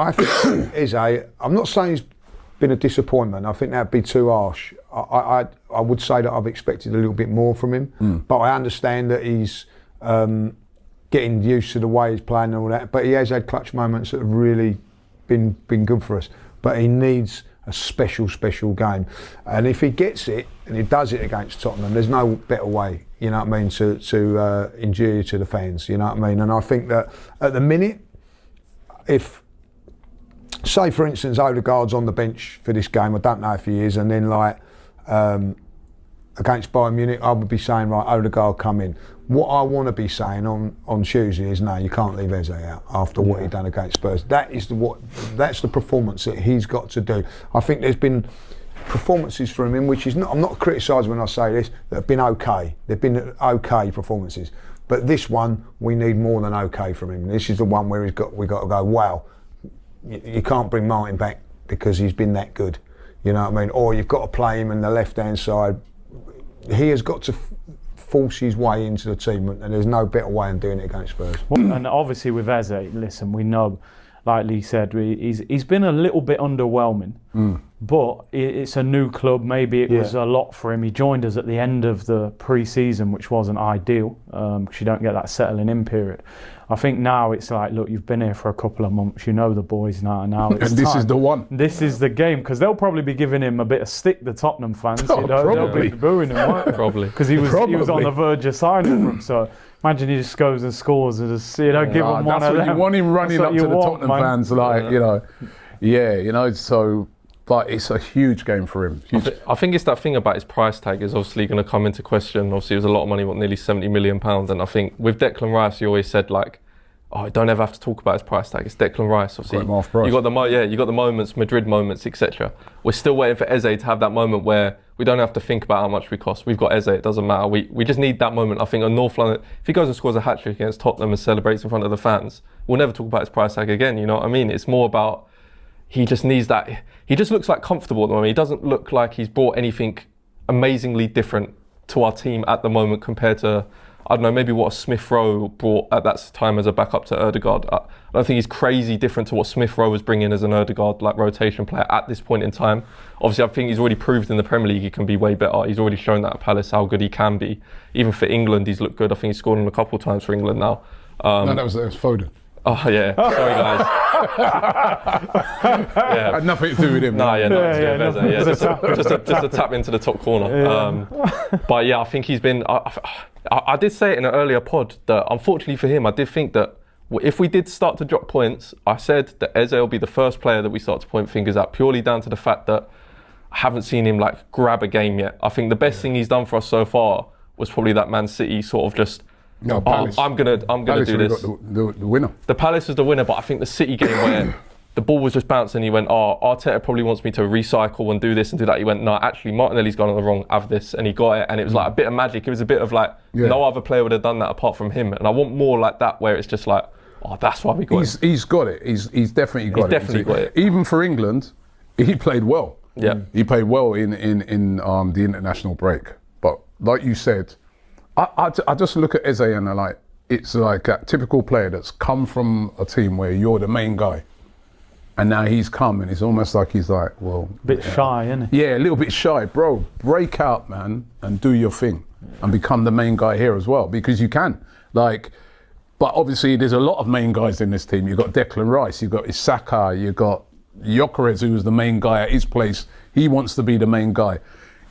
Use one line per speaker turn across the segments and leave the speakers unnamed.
I think Eze, I'm not saying he's been a disappointment. I think that'd be too harsh. I would say that I've expected a little bit more from him, but I understand that he's getting used to the way he's playing and all that. But he has had clutch moments that have really been good for us. But he needs a special game, and if he gets it and he does it against Tottenham, there's no better way, you know what I mean, to endear to the fans, you know what I mean. And I think that at the minute, if say for instance Odegaard's on the bench for this game, I don't know if he is, and then like against Bayern Munich, I would be saying, right, Odegaard come in. What I want to be saying on Tuesday is, no, you can't leave Eze out after what he done against Spurs. That's the performance that he's got to do. I think there's been performances from him, which is not, I'm not criticising when I say this, that have been okay. They've been okay performances. But this one, we need more than okay from him. This is the one where we got to go, wow, you can't bring Martin back because he's been that good. You know what I mean? Or you've got to play him in the left-hand side. He has got to force his way into the team, and there's no better way than doing it against Spurs.
And obviously with Eze, listen, we know, like Lee said, he's been a little bit underwhelming, but it's a new club. Maybe it was a lot for him. He joined us at the end of the pre-season, which wasn't ideal because you don't get that settling in period. I think now it's like, look, you've been here for a couple of months, you know the boys now it's
and this
time.
is the one.
This is the game, because they'll probably be giving him a bit of stick, the Tottenham fans.
Oh,
they'll be booing him, won't they?
Probably.
Because he was on the verge of signing for him, so imagine he just goes and scores and just, give him one
that's
of
what
them.
You want him running up to the Tottenham fans, like, so, but it's a huge game for him.
I think it's that thing about his price tag is obviously going to come into question. Obviously, it was a lot of money, nearly £70 million. And I think with Declan Rice, he always said, like, oh, don't ever have to talk about his price tag. It's Declan Rice, obviously.
Got him half price.
You got the moments, Madrid moments, etc. We're still waiting for Eze to have that moment where we don't have to think about how much we cost. We've got Eze, it doesn't matter. We just need that moment. I think on North London, if he goes and scores a hat-trick against Tottenham and celebrates in front of the fans, we'll never talk about his price tag again, you know what I mean? It's more about, he just needs that. He just looks like comfortable at the moment. He doesn't look like he's brought anything amazingly different to our team at the moment compared to, I don't know, maybe what Smith Rowe brought at that time as a backup to Odegaard. I don't think he's crazy different to what Smith Rowe was bringing as an Odegaard like rotation player at this point in time. Obviously, I think he's already proved in the Premier League he can be way better. He's already shown that at Palace how good he can be. Even for England, he's looked good. I think he's scored him a couple of times for England now.
No, that was Foden.
Oh yeah, sorry guys.
Had nothing to do with him.
Just a tap into the top corner. But yeah, I think he's been. I did say it in an earlier pod that unfortunately for him, I did think that if we did start to drop points, I said that Eze will be the first player that we start to point fingers at, purely down to the fact that I haven't seen him like grab a game yet. I think the best thing he's done for us so far was probably that Man City sort of just.
No, Palace.
I'm gonna do this.
Got the winner.
The Palace was the winner, but I think the City game where the ball was just bouncing, he went, oh, Arteta probably wants me to recycle and do this and do that. He went, no, actually Martinelli's gone on the wrong, have this, and he got it, and it was like a bit of magic. It was a bit of like, no other player would have done that apart from him, and I want more like that where it's just like, oh, that's why we got it.
He's got it. He's definitely got it. Even for England, he played well.
Yeah,
he played well in the international break. But like you said, I just look at Eze and it's like a typical player that's come from a team where you're the main guy, and now he's come and it's almost like he's like, well,
bit shy, isn't he?
Yeah, a little bit shy, bro. Break out, man, and do your thing, and become the main guy here as well, because you can. But obviously there's a lot of main guys in this team. You've got Declan Rice, you've got Isaka, you've got Gyökeres, who was the main guy at his place. He wants to be the main guy.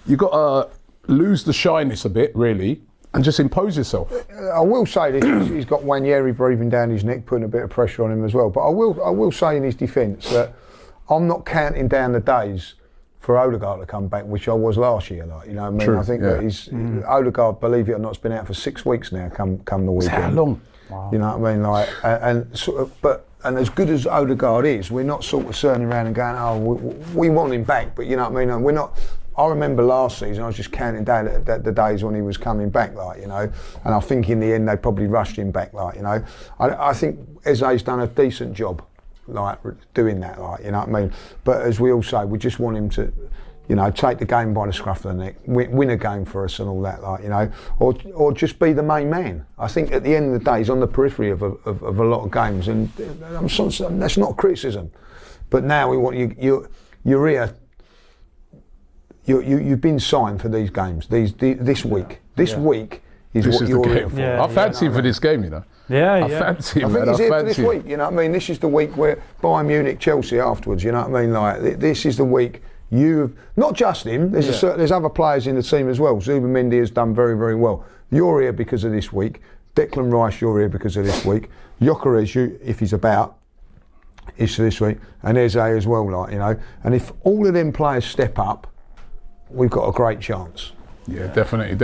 You've got to lose the shyness a bit, really, and just impose yourself.
I will say this, he's got Wanyeri breathing down his neck, putting a bit of pressure on him as well. But I will say in his defence that I'm not counting down the days for Odegaard to come back, which I was last year. You know what I mean?
True,
I think that Odegaard, believe it or not, has been out for 6 weeks now. Come the weekend.
How long?
Wow. You know what I mean? And as good as Odegaard is, we're not sort of turning around and going, oh, we want him back. But you know what I mean? We're not. I remember last season, I was just counting down the days when he was coming back, and I think in the end they probably rushed him back, I think Eze's done a decent job, doing that, you know what I mean? But as we all say, we just want him to you know, take the game by the scruff of the neck, win a game for us and all that, like, you know, or just be the main man. I think at the end of the day, he's on the periphery of a lot of games, and that's not criticism. But now we want you're here. You've been signed for these games. This week. This week is
this
what
is
you're
the
here
game.
for.
I fancy him for this game, you know.
Yeah,
I fancy him,
I think
man.
he's here for this
fancy him.
week, you know what I mean? This is the week where Bayern Munich, Chelsea afterwards, you know what I mean? Like, this is the week you've, not just him, there's other players in the team as well. Zubimendi has done very, very well. You're here because of this week. Declan Rice, you're here because of this week. Gyökeres, if he's about, is for this week. And Eze as well, like, you know. And if all of them players step up, we've got a great chance.
Yeah, definitely.